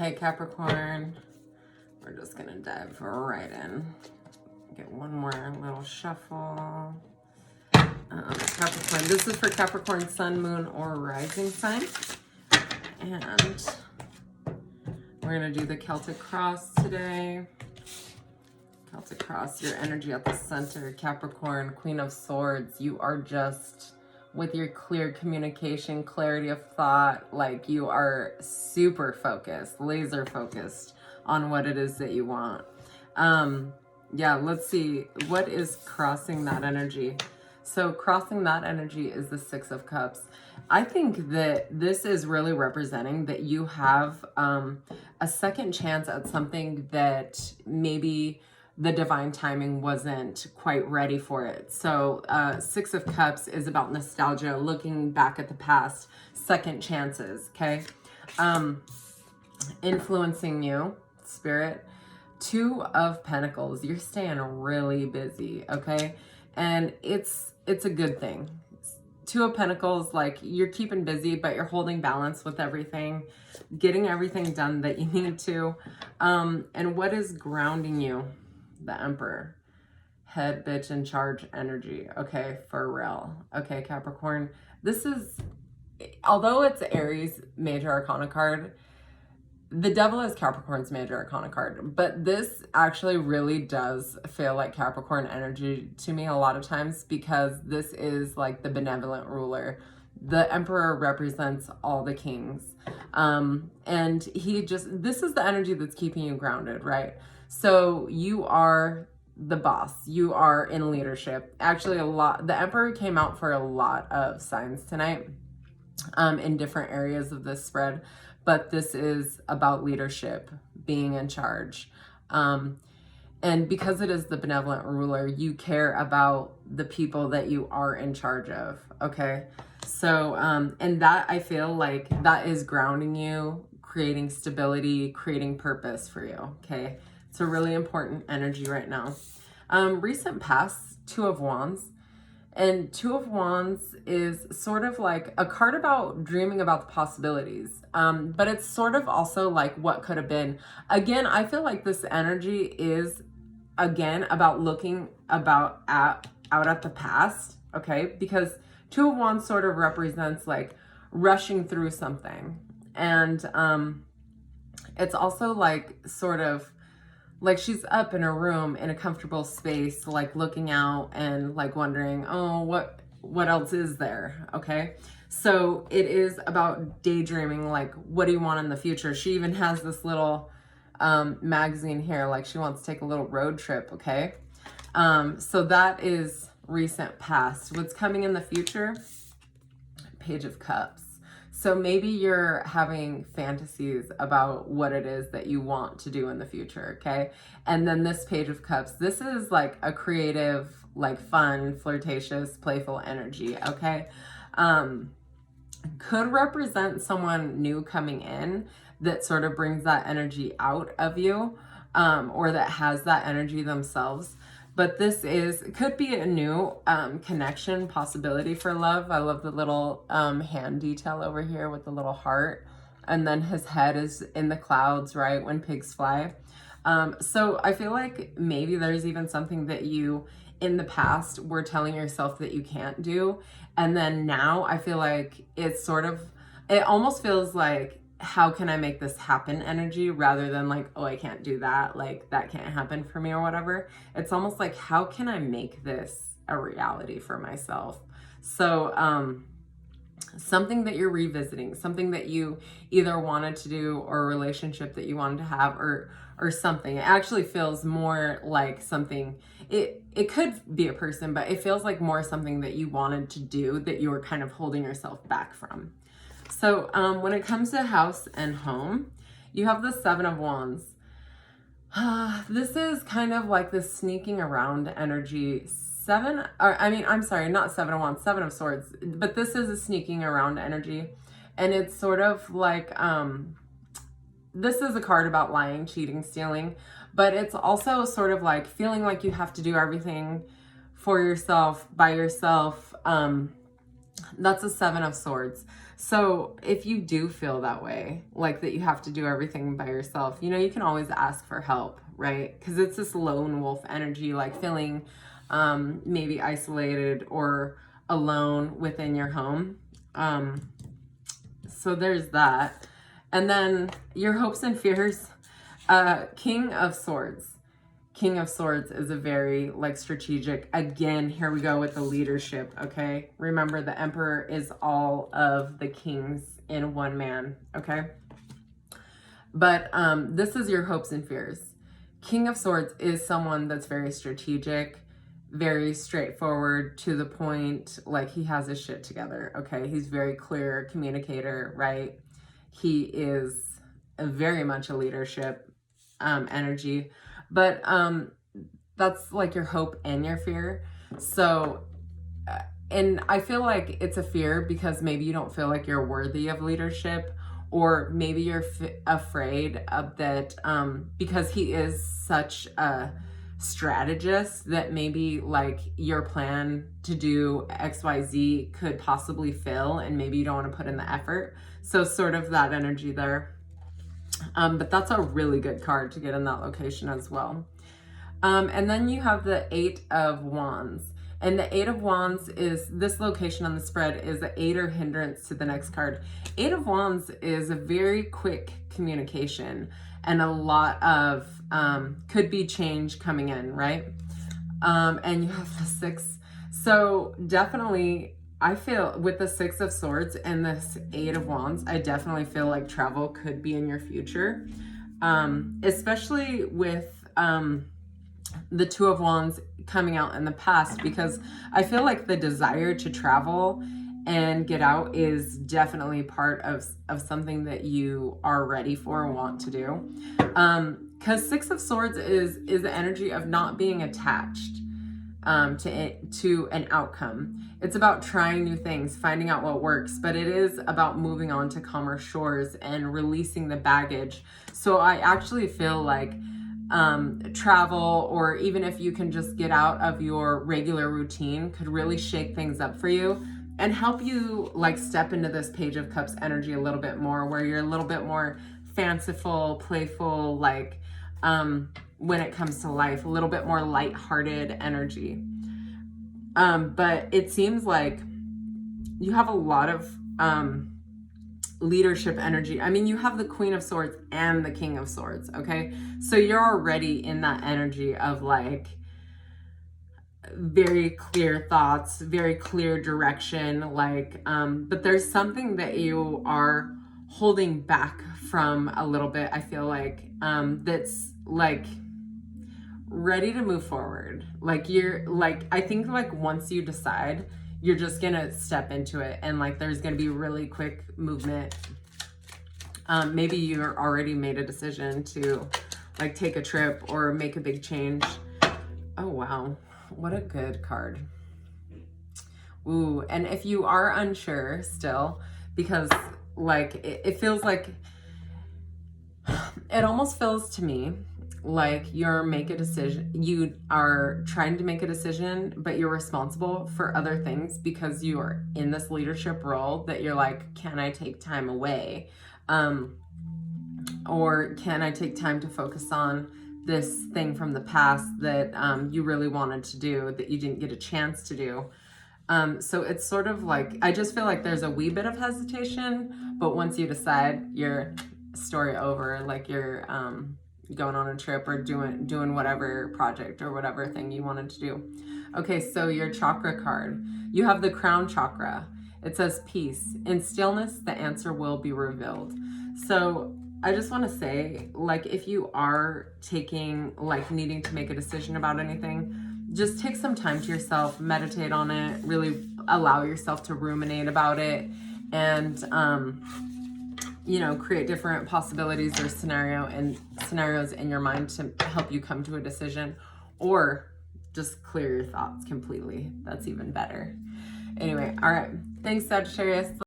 Okay, Capricorn, we're just gonna dive right in. Get one more little shuffle. Capricorn, this is for Capricorn, Sun, Moon, or Rising sign. And we're gonna do the Celtic Cross today. Celtic Cross, your energy at the center, Capricorn, Queen of Swords. You are just, with your clear communication, clarity of thought, like you are super focused, laser focused on what it is that you want. Yeah, let's see, what is crossing that energy? So crossing that energy is the Six of Cups. I think that this is really representing that you have a second chance at something that maybe the divine timing wasn't quite ready for it. So Six of Cups is about nostalgia, looking back at the past, second chances, okay? Influencing you, Spirit. Two of Pentacles, you're staying really busy, okay? And it's a good thing. Two of Pentacles, like you're keeping busy, but you're holding balance with everything, getting everything done that you need to. And what is grounding you? The Emperor. Head, bitch, in charge energy. Okay, for real. Okay, Capricorn. This is, although it's Aries major arcana card, the Devil is Capricorn's major arcana card, but this actually really does feel like Capricorn energy to me a lot of times, because this is like the benevolent ruler. The Emperor represents all the kings. And this is the energy that's keeping you grounded, right? So you are the boss. You are in leadership. Actually, the Emperor came out for a lot of signs tonight, in different areas of this spread. But this is about leadership, being in charge. And because it is the benevolent ruler, you care about the people that you are in charge of, okay? So, and that, I feel like that is grounding you, creating stability, creating purpose for you, okay? It's a really important energy right now. Recent past, Two of Wands. And Two of Wands is sort of like a card about dreaming about the possibilities. But it's sort of also like what could have been. Again, I feel like this energy is, again, about looking out at the past, okay? Because Two of Wands sort of represents like rushing through something. And it's also like sort of like she's up in her room in a comfortable space, like looking out and like wondering, oh, what else is there? Okay. So it is about daydreaming, like, what do you want in the future? She even has this little magazine here, like she wants to take a little road trip. Okay. So that is recent past. What's coming in the future? Page of Cups. So maybe you're having fantasies about what it is that you want to do in the future, okay? And then this Page of Cups, this is like a creative, like fun, flirtatious, playful energy, okay? Could represent someone new coming in that sort of brings that energy out of you, or that has that energy themselves. But this could be a new connection possibility for love. I love the little hand detail over here with the little heart. And then his head is in the clouds, right? When pigs fly. So I feel like maybe there's even something that you, in the past, were telling yourself that you can't do. And then now I feel like it almost feels like, how can I make this happen energy, rather than like, oh, I can't do that, like that can't happen for me or whatever. It's almost like, how can I make this a reality for myself? So something that you're revisiting, something that you either wanted to do, or a relationship that you wanted to have, or something. It actually feels more like something, it could be a person, but it feels like more something that you wanted to do that you were kind of holding yourself back from. So when it comes to house and home, you have the Seven of Wands. This is kind of like this sneaking around energy. Seven of Swords, but this is a sneaking around energy. And it's sort of like, this is a card about lying, cheating, stealing, but it's also sort of like feeling like you have to do everything for yourself, by yourself. That's a Seven of Swords. So if you do feel that way, like that you have to do everything by yourself, you know, you can always ask for help, right? Because it's this lone wolf energy, like feeling maybe isolated or alone within your home. So there's that. And then your hopes and fears, King of Swords. King of Swords is a very like strategic, again, here we go with the leadership, okay? Remember, the Emperor is all of the kings in one man, okay? But this is your hopes and fears. King of Swords is someone that's very strategic, very straightforward, to the point, like he has his shit together, okay? He's very clear communicator, right? He is very much a leadership energy, but that's like your hope and your fear. So, and I feel like it's a fear because maybe you don't feel like you're worthy of leadership, or maybe you're afraid of that because he is such a strategist that maybe like your plan to do XYZ could possibly fail, and maybe you don't want to put in the effort. So sort of that energy there. But that's a really good card to get in that location as well. And then you have the Eight of Wands. And the Eight of Wands is, this location on the spread is the aid or hindrance to the next card. Eight of Wands is a very quick communication and a lot of, could be change coming in, right? And you have the Six. So definitely, I feel with the Six of Swords and this Eight of Wands, I definitely feel like travel could be in your future. Especially with the Two of Wands coming out in the past, because I feel like the desire to travel and get out is definitely part of something that you are ready for and want to do. Because Six of Swords is the energy of not being attached to an outcome. It's about trying new things, finding out what works, but it is about moving on to calmer shores and releasing the baggage. So I actually feel like travel, or even if you can just get out of your regular routine, could really shake things up for you and help you like step into this Page of Cups energy a little bit more, where you're a little bit more fanciful, playful, like when it comes to life, a little bit more lighthearted energy. But it seems like you have a lot of leadership energy. I mean, you have the Queen of Swords and the King of Swords, okay? So you're already in that energy of like very clear thoughts, very clear direction, like, but there's something that you are holding back from a little bit, I feel like, that's like ready to move forward. Like you're like, I think like once you decide, you're just gonna step into it, and like there's gonna be really quick movement. Maybe you're already made a decision to like take a trip or make a big change. Oh wow, what a good card. Ooh, and if you are unsure still, because like it feels like, it almost feels to me like you are trying to make a decision, but you're responsible for other things because you are in this leadership role that you're like, can I take time away? Or can I take time to focus on this thing from the past that you really wanted to do that you didn't get a chance to do? So it's sort of like, I just feel like there's a wee bit of hesitation, but once you decide, you're story over, like you're going on a trip or doing whatever project or whatever thing you wanted to do. Okay, so your chakra card, you have the crown chakra. It says peace. In stillness, the answer will be revealed. So I just want to say, like, if you are needing to make a decision about anything, just take some time to yourself, meditate on it, really allow yourself to ruminate about it, and you know, create different possibilities or scenarios in your mind to help you come to a decision, or just clear your thoughts completely. That's even better. Anyway, all right. Thanks, Sagittarius.